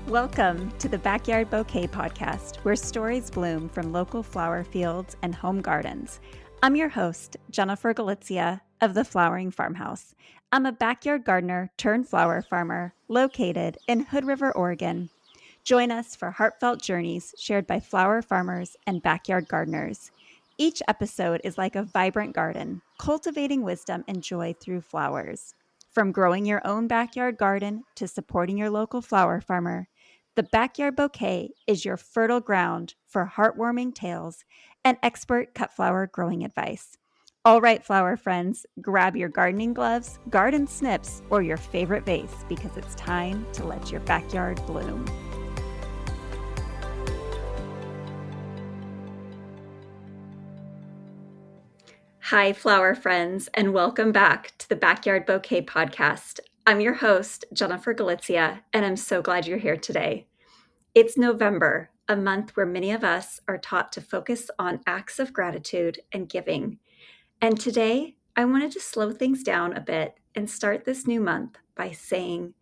Welcome to the Backyard Bouquet podcast, where stories bloom from local flower fields and home gardens. I'm your host, Jennifer Galizia of the Flowering Farmhouse. I'm a backyard gardener turned flower farmer located in Hood River, Oregon. Join us for heartfelt journeys shared by flower farmers and backyard gardeners. Each episode is like a vibrant garden, cultivating wisdom and joy through flowers. From growing your own backyard garden to supporting your local flower farmer, the Backyard Bouquet is your fertile ground for heartwarming tales and expert cut flower growing advice. All right, flower friends, grab your gardening gloves, garden snips, or your favorite vase because it's time to let your backyard bloom. Hi, flower friends, and welcome back to the Backyard Bouquet podcast. I'm your host, Jennifer Galizia, and I'm so glad you're here today. It's November, a month where many of us are taught to focus on acts of gratitude and giving. And today, I wanted to slow things down a bit and start this new month by saying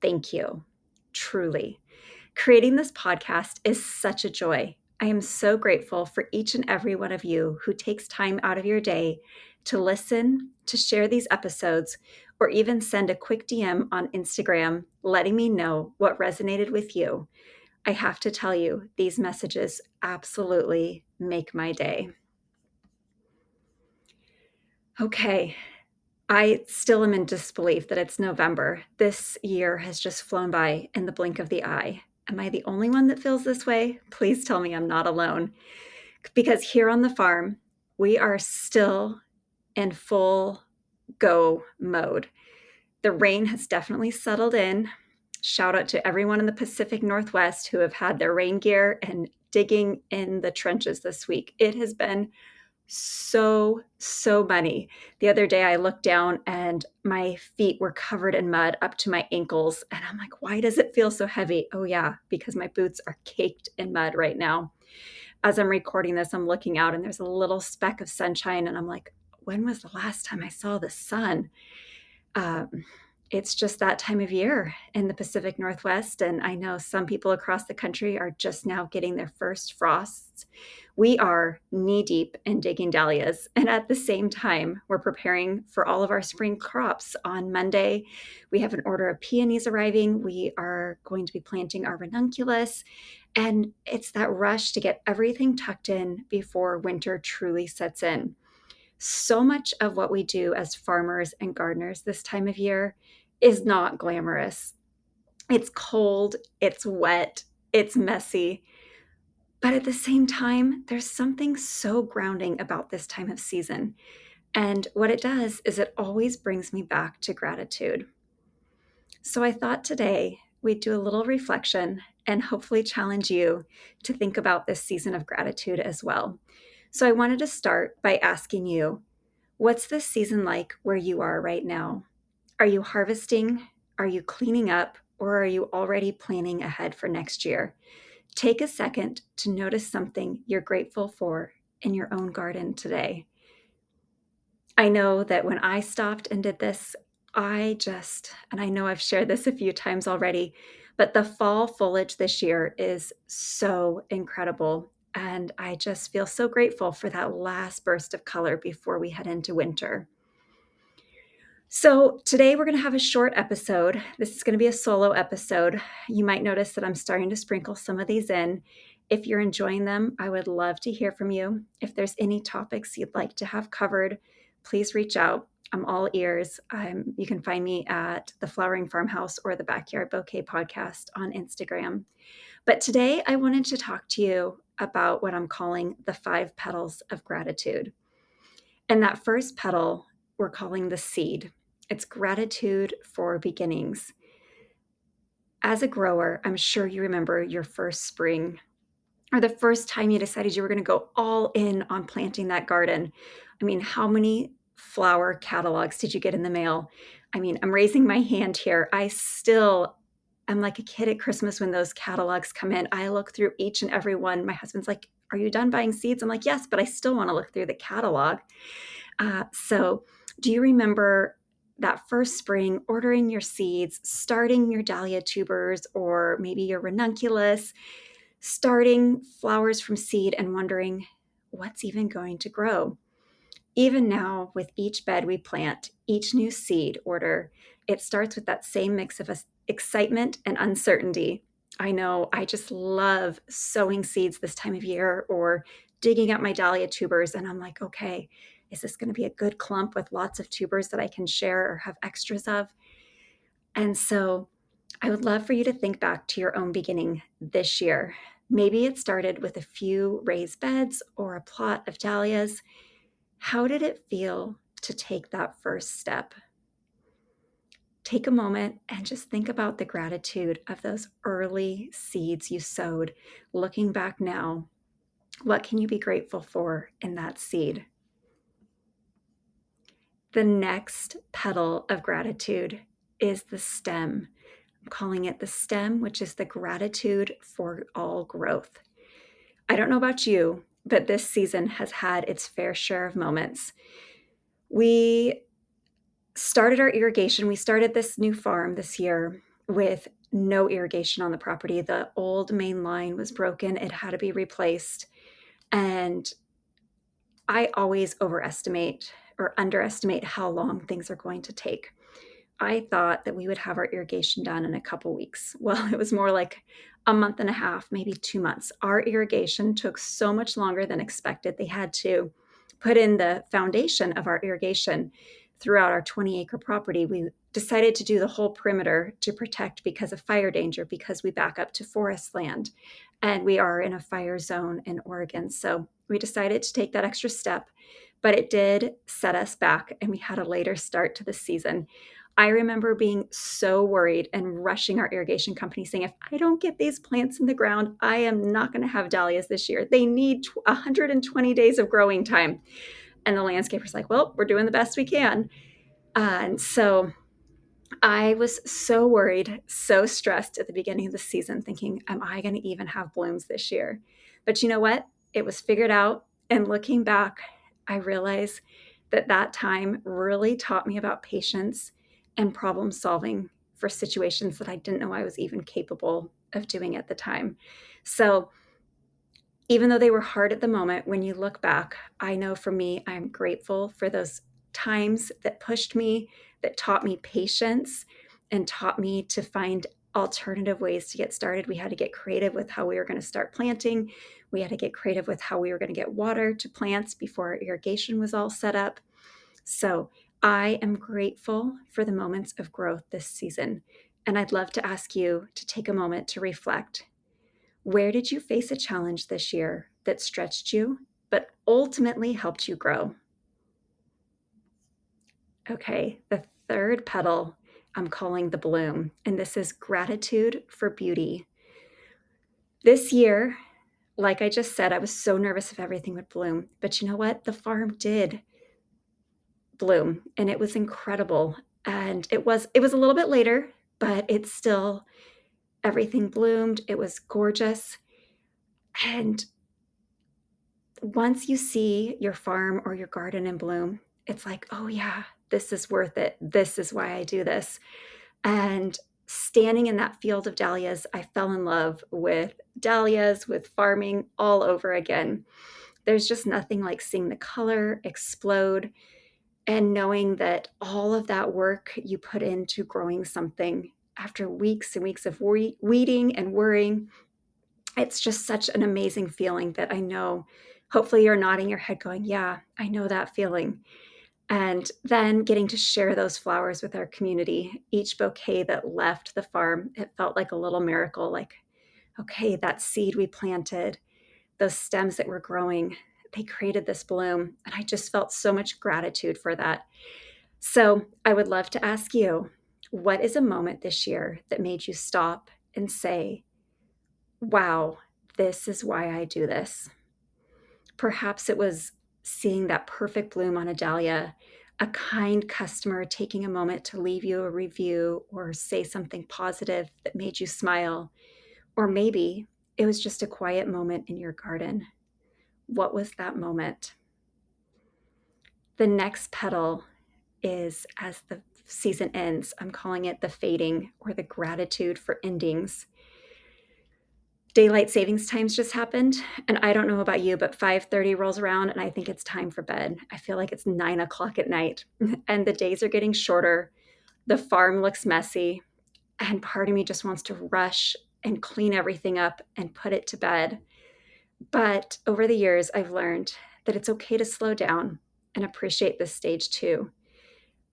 thank you, truly. Creating this podcast is such a joy. I am so grateful for each and every one of you who takes time out of your day to listen, to share these episodes, or even send a quick DM on Instagram letting me know what resonated with you. I have to tell you, these messages absolutely make my day. Okay, I still am in disbelief that it's November. This year has just flown by in the blink of the eye. Am I the only one that feels this way? Please tell me I'm not alone. Because here on the farm, we are still in full go mode. The rain has definitely settled in. Shout out to everyone in the Pacific Northwest who have had their rain gear and digging in the trenches this week. It has been so muddy. The other day I looked down and my feet were covered in mud up to my ankles. And I'm like, why does it feel so heavy? Oh yeah, because my boots are caked in mud right now. As I'm recording this, I'm looking out and there's a little speck of sunshine. And I'm like, when was the last time I saw the sun? It's just that time of year in the Pacific Northwest. And I know some people across the country are just now getting their first frosts. We are knee deep in digging dahlias. And at the same time, we're preparing for all of our spring crops. On Monday, we have an order of peonies arriving. We are going to be planting our ranunculus. And it's that rush to get everything tucked in before winter truly sets in. So much of what we do as farmers and gardeners this time of year is not glamorous. It's cold, it's wet, it's messy. But at the same time, there's something so grounding about this time of season. And what it does is it always brings me back to gratitude. So I thought today we'd do a little reflection and hopefully challenge you to think about this season of gratitude as well. So I wanted to start by asking you, what's this season like where you are right now? Are you harvesting? Are you cleaning up? Or are you already planning ahead for next year? Take a second to notice something you're grateful for in your own garden today. I know that when I stopped and did this, and I know I've shared this a few times already, but the fall foliage this year is so incredible. And I just feel so grateful for that last burst of color before we head into winter. So today we're going to have a short episode. This is going to be a solo episode. You might notice that I'm starting to sprinkle some of these in. If you're enjoying them, I would love to hear from you. If there's any topics you'd like to have covered, please reach out. I'm all ears. You can find me at the Flowering Farmhouse or the Backyard Bouquet podcast on Instagram. But today I wanted to talk to you about what I'm calling the 5 petals of gratitude. And that first petal we're calling the seed. It's gratitude for beginnings. As a grower, I'm sure you remember your first spring or the first time you decided you were going to go all in on planting that garden. I mean, how many flower catalogs did you get in the mail? I mean, I'm raising my hand here. I'm like a kid at Christmas when those catalogs come in. I look through each and every one. My husband's like, "Are you done buying seeds?" I'm like, "Yes, but I still want to look through the catalog." So do you remember that first spring, ordering your seeds, starting your dahlia tubers or maybe your ranunculus, starting flowers from seed and wondering what's even going to grow. Even now, with each bed we plant, each new seed order, it starts with that same mix of excitement and uncertainty. I know I just love sowing seeds this time of year or digging up my dahlia tubers, and I'm like, okay, is this going to be a good clump with lots of tubers that I can share or have extras of? And so I would love for you to think back to your own beginning this year. Maybe it started with a few raised beds or a plot of dahlias. How did it feel to take that first step? Take a moment and just think about the gratitude of those early seeds you sowed. Looking back now, what can you be grateful for in that seed? The next petal of gratitude is the stem. I'm calling it the stem, which is the gratitude for all growth. I don't know about you, but this season has had its fair share of moments. We started our irrigation. We started this new farm this year with no irrigation on the property. The old main line was broken, it had to be replaced. And I always overestimate or underestimate how long things are going to take. I thought that we would have our irrigation done in a couple weeks. Well, it was more like a month and a half, maybe 2 months. Our irrigation took so much longer than expected. They had to put in the foundation of our irrigation throughout our 20-acre property. We decided to do the whole perimeter to protect because of fire danger, because we back up to forest land and we are in a fire zone in Oregon. So we decided to take that extra step, but it did set us back and we had a later start to the season. I remember being so worried and rushing our irrigation company saying, if I don't get these plants in the ground, I am not going to have dahlias this year. They need 120 days of growing time. And the landscaper's like, well, we're doing the best we can. And so I was so worried, so stressed at the beginning of the season, thinking, am I going to even have blooms this year? But you know what? It was figured out. And looking back, I realized that that time really taught me about patience and problem solving for situations that I didn't know I was even capable of doing at the time. So even though they were hard at the moment, when you look back, I know for me, I'm grateful for those times that pushed me, that taught me patience, and taught me to find alternative ways to get started. We had to get creative with how we were going to start planting. We had to get creative with how we were going to get water to plants before our irrigation was all set up. So I am grateful for the moments of growth this season. And I'd love to ask you to take a moment to reflect. Where did you face a challenge this year that stretched you, but ultimately helped you grow? Okay, the third petal I'm calling the bloom, and this is gratitude for beauty. This year, like I just said, I was so nervous if everything would bloom, but you know what? The farm did bloom, and it was incredible. And it was a little bit later, but it's still everything bloomed. It was gorgeous. And once you see your farm or your garden in bloom, it's like, oh yeah, this is worth it. This is why I do this. And standing in that field of dahlias, I fell in love with dahlias, with farming all over again. There's just nothing like seeing the color explode and knowing that all of that work you put into growing something after weeks and weeks of weeding and worrying, it's just such an amazing feeling that I know hopefully you're nodding your head going, yeah, I know that feeling. And then getting to share those flowers with our community, each bouquet that left the farm, it felt like a little miracle. Like, okay, that seed we planted, those stems that were growing, they created this bloom. And I just felt so much gratitude for that. So I would love to ask you, what is a moment this year that made you stop and say, wow, this is why I do this? Perhaps it was seeing that perfect bloom on a dahlia, a kind customer taking a moment to leave you a review or say something positive that made you smile, or maybe it was just a quiet moment in your garden. What was that moment? The next petal is as the season ends. I'm calling it the fading or the gratitude for endings. Daylight savings times just happened, and I don't know about you, but 5:30 rolls around and I think it's time for bed. I feel like it's 9 o'clock at night and the days are getting shorter. The farm looks messy, and part of me just wants to rush and clean everything up and put it to bed. But over the years, I've learned that it's okay to slow down and appreciate this stage too.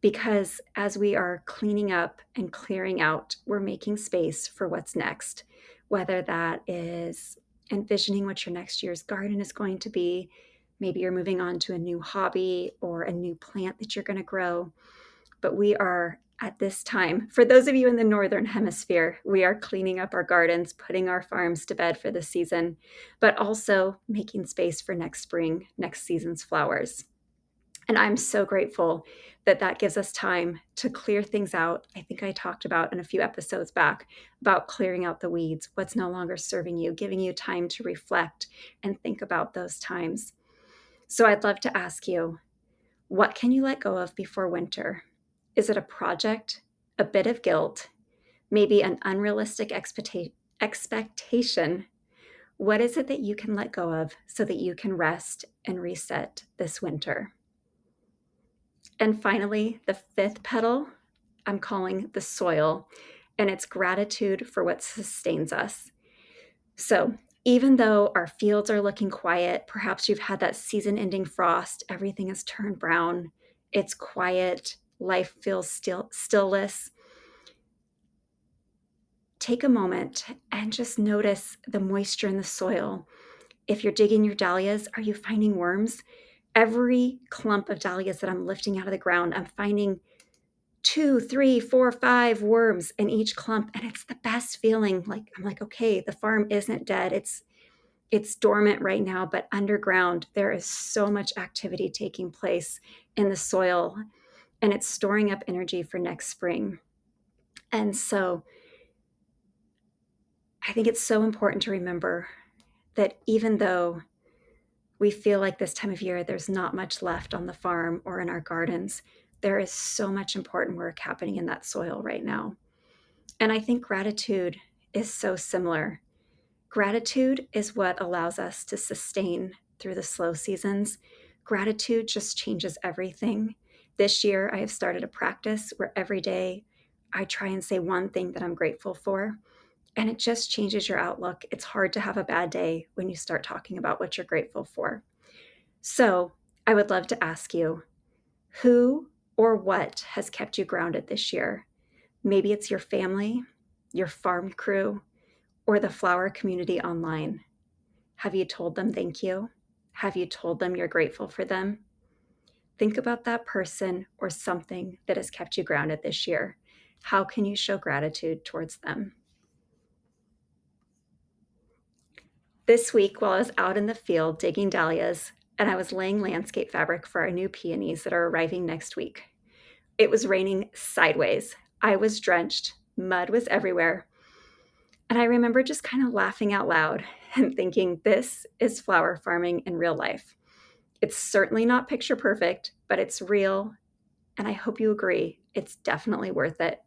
Because as we are cleaning up and clearing out, we're making space for what's next, whether that is envisioning what your next year's garden is going to be. Maybe you're moving on to a new hobby or a new plant that you're going to grow. But we are at this time, for those of you in the Northern Hemisphere, we are cleaning up our gardens, putting our farms to bed for the season, but also making space for next spring, next season's flowers. And I'm so grateful that that gives us time to clear things out. I think I talked about in a few episodes back about clearing out the weeds, what's no longer serving you, giving you time to reflect and think about those times. So I'd love to ask you, what can you let go of before winter? Is it a project, a bit of guilt, maybe an unrealistic expectation? What is it that you can let go of so that you can rest and reset this winter? And finally, the fifth petal, I'm calling the soil, and it's gratitude for what sustains us. So, even though our fields are looking quiet, perhaps you've had that season ending frost, everything has turned brown, it's quiet, life feels stillless. Take a moment and just notice the moisture in the soil. If you're digging your dahlias, are you finding worms? Every clump of dahlias that I'm lifting out of the ground, I'm finding 2, 3, 4, 5 worms in each clump. And it's the best feeling. Like, I'm like, okay, the farm isn't dead. It's dormant right now, but underground, there is so much activity taking place in the soil, and it's storing up energy for next spring. And so I think it's so important to remember that even though we feel like this time of year, there's not much left on the farm or in our gardens, there is so much important work happening in that soil right now. And I think gratitude is so similar. Gratitude is what allows us to sustain through the slow seasons. Gratitude just changes everything. This year, I have started a practice where every day I try and say one thing that I'm grateful for, and it just changes your outlook. It's hard to have a bad day when you start talking about what you're grateful for. So, I would love to ask you, who or what has kept you grounded this year? Maybe it's your family, your farm crew, or the flower community online. Have you told them thank you? Have you told them you're grateful for them? Think about that person or something that has kept you grounded this year. How can you show gratitude towards them? This week, while I was out in the field digging dahlias, and I was laying landscape fabric for our new peonies that are arriving next week, it was raining sideways. I was drenched, mud was everywhere. And I remember just kind of laughing out loud and thinking, this is flower farming in real life. It's certainly not picture perfect, but it's real. And I hope you agree, it's definitely worth it.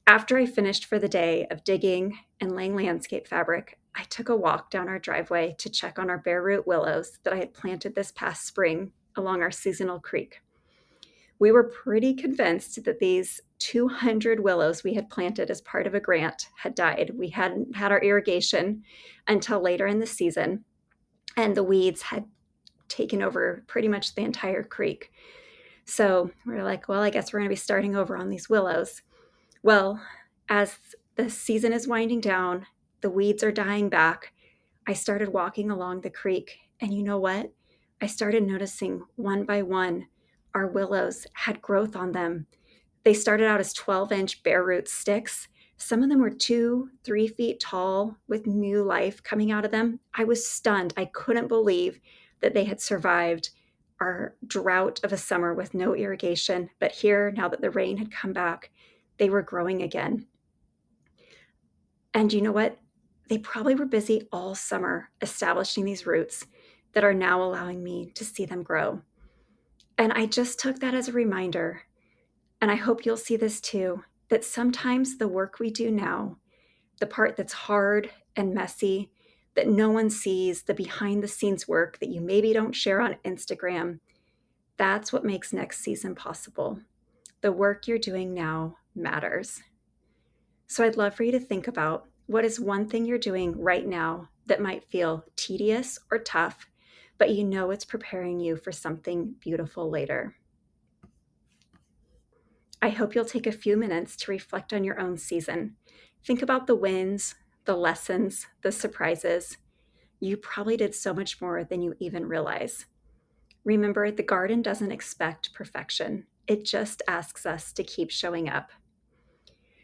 After I finished for the day of digging and laying landscape fabric, I took a walk down our driveway to check on our bare root willows that I had planted this past spring along our seasonal creek. We were pretty convinced that these 200 willows we had planted as part of a grant had died. We hadn't had our irrigation until later in the season, and the weeds had taken over pretty much the entire creek. So we're like, well, I guess we're going to be starting over on these willows. Well, as the season is winding down, the weeds are dying back. I started walking along the creek, and you know what? I started noticing one by one, our willows had growth on them. They started out as 12-inch bare root sticks. Some of them were 2, 3 feet tall with new life coming out of them. I was stunned. I couldn't believe that they had survived our drought of a summer with no irrigation. But here, now that the rain had come back, they were growing again. And you know what? They probably were busy all summer establishing these roots that are now allowing me to see them grow. And I just took that as a reminder. And I hope you'll see this too, that sometimes the work we do now, the part that's hard and messy, that no one sees, the behind the scenes work that you maybe don't share on Instagram, that's what makes next season possible. The work you're doing now matters. So I'd love for you to think about what is one thing you're doing right now that might feel tedious or tough, but you know it's preparing you for something beautiful later. I hope you'll take a few minutes to reflect on your own season. Think about the wins, the lessons, the surprises. You probably did so much more than you even realize. Remember, the garden doesn't expect perfection. It just asks us to keep showing up.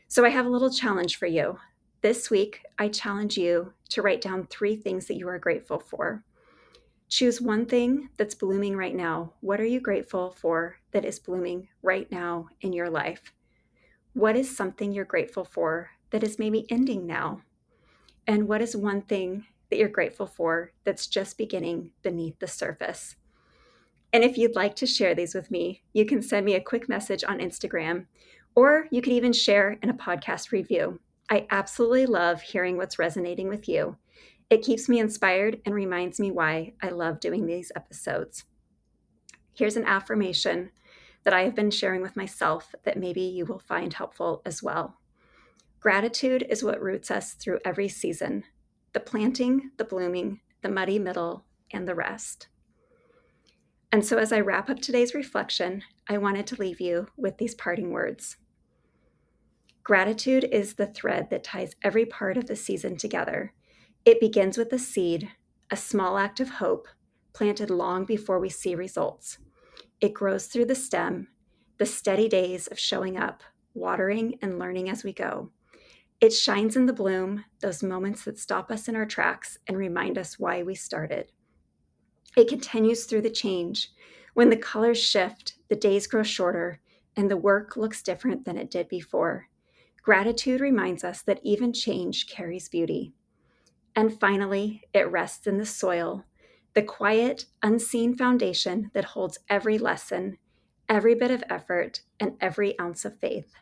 So I have a little challenge for you. This week, I challenge you to write down 3 things that you are grateful for. Choose one thing that's blooming right now. What are you grateful for that is blooming right now in your life? What is something you're grateful for that is maybe ending now? And what is one thing that you're grateful for that's just beginning beneath the surface? And if you'd like to share these with me, you can send me a quick message on Instagram, or you can even share in a podcast review. I absolutely love hearing what's resonating with you. It keeps me inspired and reminds me why I love doing these episodes. Here's an affirmation that I have been sharing with myself that maybe you will find helpful as well. Gratitude is what roots us through every season: the planting, the blooming, the muddy middle, and the rest. And so as I wrap up today's reflection, I wanted to leave you with these parting words. Gratitude is the thread that ties every part of the season together. It begins with a seed, a small act of hope, planted long before we see results. It grows through the stem, the steady days of showing up, watering, and learning as we go. It shines in the bloom, those moments that stop us in our tracks and remind us why we started. It continues through the change. When the colors shift, the days grow shorter, and the work looks different than it did before. Gratitude reminds us that even change carries beauty. And finally, it rests in the soil, the quiet, unseen foundation that holds every lesson, every bit of effort, and every ounce of faith.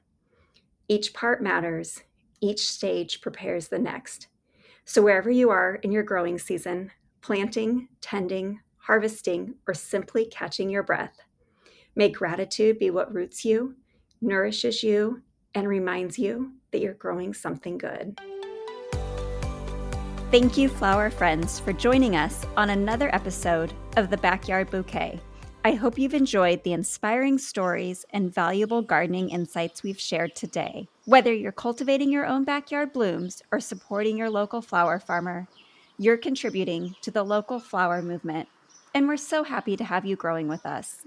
Each part matters. Each stage prepares the next. So wherever you are in your growing season, planting, tending, harvesting, or simply catching your breath, may gratitude be what roots you, nourishes you, and reminds you that you're growing something good. Thank you, flower friends, for joining us on another episode of the Backyard Bouquet. I hope you've enjoyed the inspiring stories and valuable gardening insights we've shared today. Whether you're cultivating your own backyard blooms or supporting your local flower farmer, you're contributing to the local flower movement, and we're so happy to have you growing with us.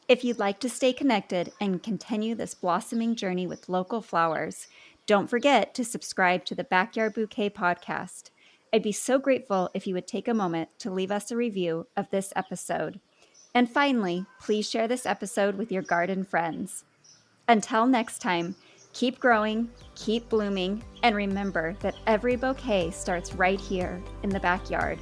If you'd like to stay connected and continue this blossoming journey with local flowers, don't forget to subscribe to the Backyard Bouquet podcast. I'd be so grateful if you would take a moment to leave us a review of this episode. And finally, please share this episode with your garden friends. Until next time, keep growing, keep blooming, and remember that every bouquet starts right here in the backyard.